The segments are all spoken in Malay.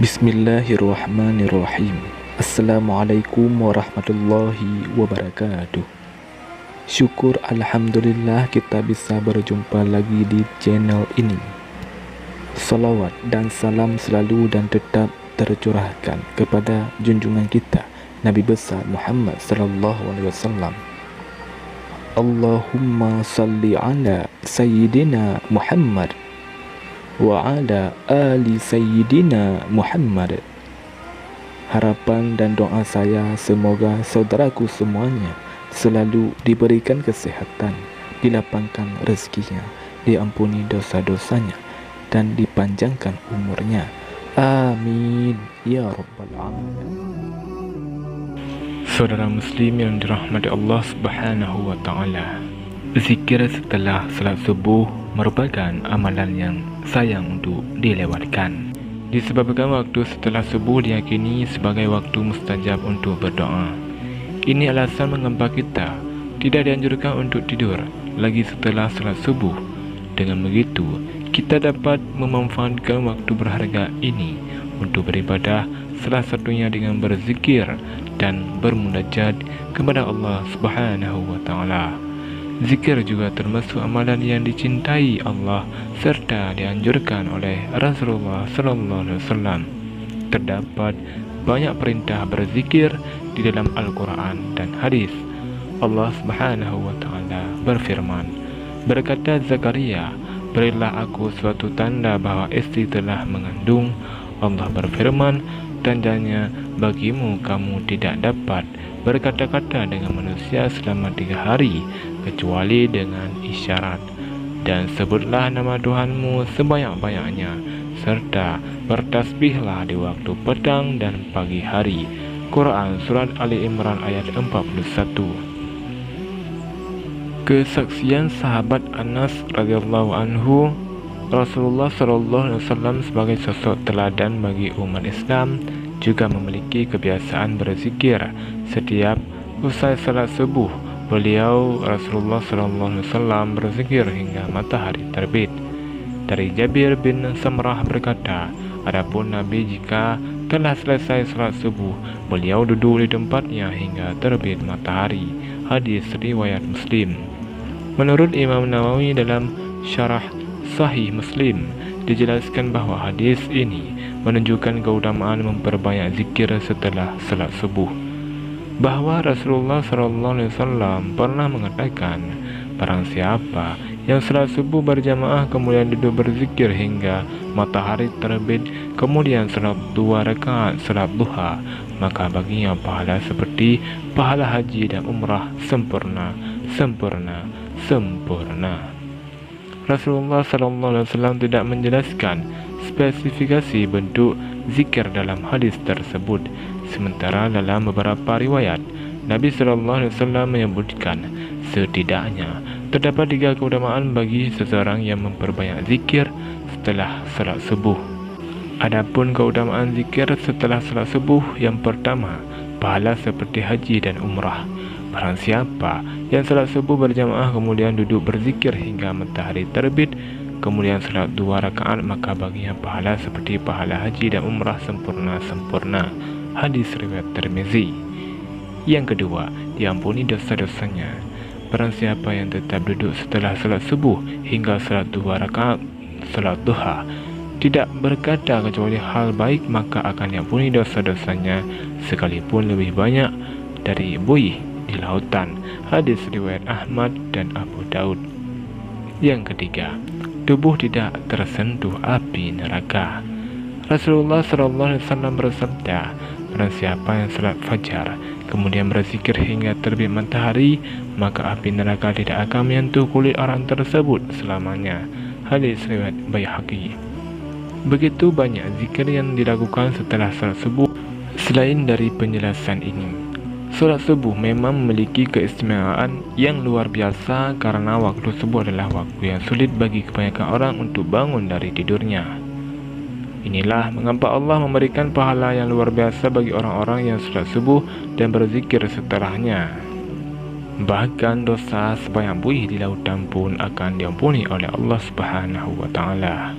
Bismillahirrahmanirrahim. Assalamualaikum warahmatullahi wabarakatuh. Syukur Alhamdulillah kita bisa berjumpa lagi di channel ini. Salawat dan salam selalu dan tetap tercurahkan kepada junjungan kita Nabi besar Muhammad sallallahu alaihi wasallam. Allahumma salli ala Sayyidina Muhammad wa ala ali Sayyidina Muhammad. Harapan dan doa saya semoga saudaraku semuanya selalu diberikan kesehatan, dilapangkan rezekinya, diampuni dosa-dosanya, dan dipanjangkan umurnya. Amin ya rabbal alamin. Saudara muslim yang dirahmati Allah Subhanahu wa taala, zikir setelah salat subuh merupakan amalan yang sayang untuk dilewatkan. Disebabkan waktu setelah subuh diyakini sebagai waktu mustajab untuk berdoa. Ini alasan mengapa kita tidak dianjurkan untuk tidur lagi setelah salat subuh. Dengan begitu, kita dapat memanfaatkan waktu berharga ini untuk beribadah, salah satunya dengan berzikir dan bermunajat kepada Allah Subhanahu wa taala. Zikir juga termasuk amalan yang dicintai Allah serta dianjurkan oleh Rasulullah sallallahu alaihi wasallam. Terdapat banyak perintah berzikir di dalam Al-Quran dan hadis. Allah Subhanahu wa taala berfirman, berkata Zakaria, berilah aku suatu tanda bahwa istri telah mengandung. Allah berfirman, tandanya bagimu kamu tidak dapat berkata-kata dengan manusia selama 3 hari kecuali dengan isyarat, dan sebutlah nama Tuhanmu sebanyak-banyaknya serta bertasbihlah di waktu petang dan pagi hari. Quran Surat Ali Imran ayat 41. Kesaksian sahabat Anas radhiyallahu anhu, Rasulullah sallallahu alaihi wasallam sebagai sosok teladan bagi umat Islam juga memiliki kebiasaan berzikir setiap usai salat subuh. Beliau Rasulullah sallallahu alaihi wasallam berzikir hingga matahari terbit. Dari Jabir bin Samrah berkata, adapun Nabi jika telah selesai salat subuh, beliau duduk di tempatnya hingga terbit matahari. Hadis riwayat Muslim. Menurut Imam Nawawi dalam Syarah Sahih Muslim, dijelaskan bahwa hadis ini menunjukkan keutamaan memperbanyak zikir setelah salat subuh. Bahwa Rasulullah SAW pernah mengatakan, barang siapa yang salat subuh berjamaah kemudian duduk berzikir hingga matahari terbit, kemudian salat 2 rakaat salat duha, maka baginya pahala seperti pahala haji dan umrah sempurna. Rasulullah SAW tidak menjelaskan spesifikasi bentuk zikir dalam hadis tersebut. Sementara dalam beberapa riwayat, Nabi SAW menyebutkan setidaknya terdapat 3 keutamaan bagi seseorang yang memperbanyak zikir setelah salat subuh. Adapun keutamaan zikir setelah salat subuh, yang pertama, pahala seperti haji dan umrah. Barang siapa yang salat subuh berjamaah kemudian duduk berzikir hingga matahari terbit, kemudian salat 2 rakaat, maka baginya pahala seperti pahala haji dan umrah sempurna. Hadis riwayat Tirmizi. Yang kedua, diampuni dosa-dosanya. Barang siapa yang tetap duduk setelah salat subuh hingga salat 2 rakaat salat duha, tidak berkata kecuali hal baik, maka akan diampuni dosa-dosanya sekalipun lebih banyak dari buih di lautan. Hadis riwayat Ahmad dan Abu Daud. Yang ketiga, tubuh tidak tersentuh api neraka. Rasulullah SAW bersabda, barang siapa yang salat fajar kemudian berzikir hingga terbit matahari, maka api neraka tidak akan menyentuh kulit orang tersebut selamanya. Hadis riwayat Baihaqi. Begitu banyak zikir yang dilakukan setelah salat subuh. Selain dari penjelasan ini, salat subuh memang memiliki keistimewaan yang luar biasa karena waktu subuh adalah waktu yang sulit bagi kebanyakan orang untuk bangun dari tidurnya. Inilah mengapa Allah memberikan pahala yang luar biasa bagi orang-orang yang salat subuh dan berzikir setelahnya. Bahkan dosa sebanyak buih di lautan pun akan diampuni oleh Allah Subhanahu wa taala.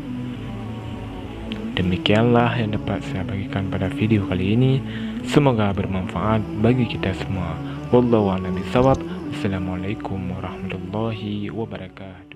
Demikianlah yang dapat saya bagikan pada video kali ini. Semoga bermanfaat bagi kita semua. Wallahu a'lam bishawab. Assalamualaikum warahmatullahi wabarakatuh.